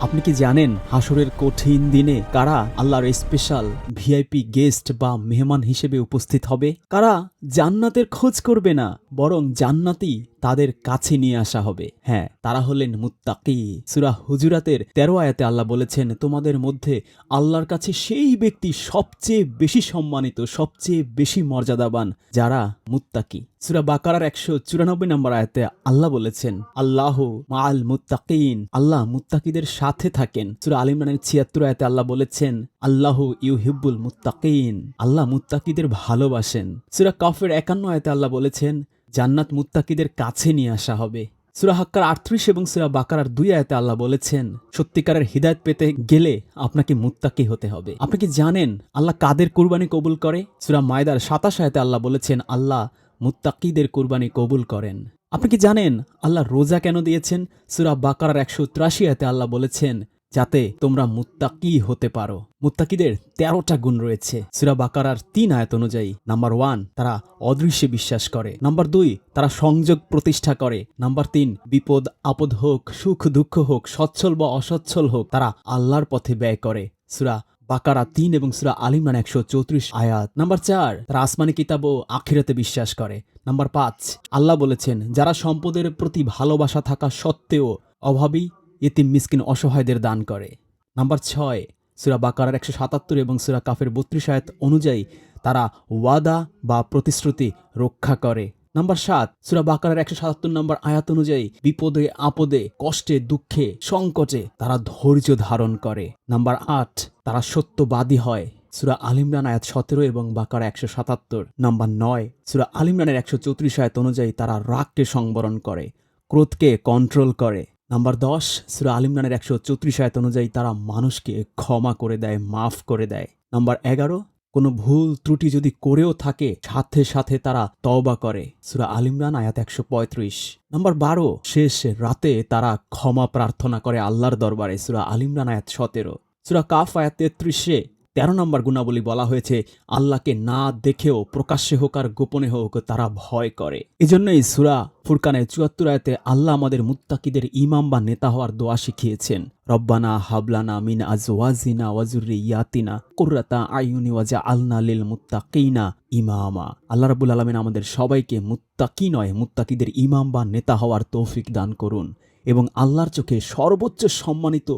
আপনি কি জানেন হাসরের কঠিন দিনে কারা আল্লাহর স্পেশাল ভিআইপি গেস্ট বা মেহমান হিসেবে উপস্থিত হবে? কারা জান্নাতের খোঁজ করবে না, বরং জান্নাতি তাদের কাছে নিয়ে আসা হবে। হ্যাঁ, তারা হলেন মুত্তাকি। সূরা হুজুরাতের ১৩ আয়াতে আল্লাহ বলেছেন, তোমাদের মধ্যে আল্লাহর কাছে সেই ব্যক্তি সবচেয়ে বেশি সম্মানিত, সবচেয়ে বেশি মর্যাদাবান, যারা মুত্তাকি। সূরা বাকারার ১৯৪ নম্বর আয়াতে আল্লাহ বলেছেন, আল্লাহু মাআল মুত্তাকিন, আল্লাহ মুত্তাকিদের সাথে থাকেন। সূরা আল ইমরানের ৭৬ আয়াতে আল্লাহ বলেছেন, আল্লাহু ইউহিব্বুল মুত্তাকিন, আল্লাহ মুত্তাকিদের ভালোবাসেন। সূরা কাফের ৫১ আয়াতে আল্লাহ বলেছেন, জান্নাত মুত্তাকিদের কাছে নিয়ে আসা হবে। সূরা হাক্কার ৩৮ এবং সূরা বাকারার ২ আয়াতে আল্লাহ বলেছেন, সত্যিকারের হিদায়াত পেতে গেলে আপনাকে মুত্তাকি হতে হবে। আপনি কি জানেন আল্লাহ কাদের কুরবানি কবুল করে? সূরা মায়দার ২৭ আয়াতে আল্লাহ বলেছেন, আল্লাহ মুত্তাকিদের কুরবানি কবুল করেন। আপনি কি জানেন আল্লাহ রোজা কেন দিয়েছেন? সূরা বাকারার ১৮৩ আয়াতে আল্লাহ বলেছেন, যাতে তোমরা মুত্তাকি হতে পারো। মুত্তাকিদের ১৩টা গুণ রয়েছে। সূরা বাকারার ৩ আয়াত অনুযায়ী, নাম্বার ১, তারা অদৃশ্যে বিশ্বাস করে। নাম্বার ২, তারা সংযোগ প্রতিষ্ঠা করে। নাম্বার ৩, বিপদ আপদ হোক, সুখ দুঃখ হোক, সচ্ছল বা অসচ্ছল হোক, তারা আল্লাহর পথে ব্যয় করে। সূরা বাকারা ৩ এবং সূরা আল ইমরান ১৩৪ আয়াত। নাম্বার ৪, তারা আসমানি কিতাব ও আখিরাতে বিশ্বাস করে। নাম্বার ৫, আল্লাহ বলেছেন, যারা সম্পদের প্রতি ভালোবাসা থাকা সত্ত্বেও অভাবী, ইতিম, মিসকিন, অসহায়দের দান করে। নাম্বার ৬, সূরা বাকারার ১৭৭ এবং সূরা কাফের ৩২ আয়াত অনুযায়ী তারা ওয়াদা বা প্রতিশ্রুতি রক্ষা করে। নাম্বার ৭, সূরা বাকারার ১৭৭ নম্বর আয়াত অনুযায়ী বিপদে আপদে, কষ্টে দুঃখে সংকটে তারা ধৈর্য ধারণ করে। নাম্বার ৮, তারা সত্যবাদী হয়। সূরা আল ইমরান আয়াত ১৭ এবং বাকারা ১৭৭। নাম্বার ৯, সূরা আল ইমরানের ১৩৪ আয়াত অনুযায়ী তারা রাগকে সংবরণ করে, ক্রোধকে কন্ট্রোল করে। নাম্বার ১০, সূরা আল ইমরানের ১৩৪ আয়াত অনুযায়ী তারা মানুষকে ক্ষমা করে দেয়, মাফ করে দেয়। নাম্বার ১১, কোনো ভুল ত্রুটি যদি করেও থাকে, সাথে সাথে তারা তওবা করে। সূরা আল ইমরান আয়াত ১৩৫। নাম্বার ১২, শেষ রাতে তারা ক্ষমা প্রার্থনা করে আল্লাহর দরবারে। সূরা আল ইমরান আয়াত ১৭। সূরা কাফ আয়াত ৩৩-এ ১৩ নম্বর গুণাবলী বলা হয়েছে, আল্লাহকে না দেখেও প্রকাশ্যে হোক আর গোপনে হোক তারা ভয় করে। এজন্যই সূরা ফুরকানের ৭৪ আয়াতে আল্লাহ আমাদের মুত্তাকিদের ইমাম বা নেতা হওয়ার দোয়া শিখিয়েছেন, রব্বানা হাবলানা মিন আজওয়াজিনা ওয়া যুররিয়াতিনা কুররাতা আয়ুনি ওয়াজআলনা লিল মুত্তাকিনা ইমামা। আল্লাহ রাব্বুল আলামিন আমাদের সবাইকে মুত্তাকি নয়, মুত্তাকিদের ইমাম বা নেতা হওয়ার তৌফিক দান করুন এবং আল্লাহর চোখে সর্বোচ্চ সম্মানিত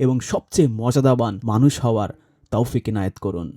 এবং সবচেয়ে মর্যাদাবান মানুষ হওয়ার তৌফিক ইনায়েত করুন।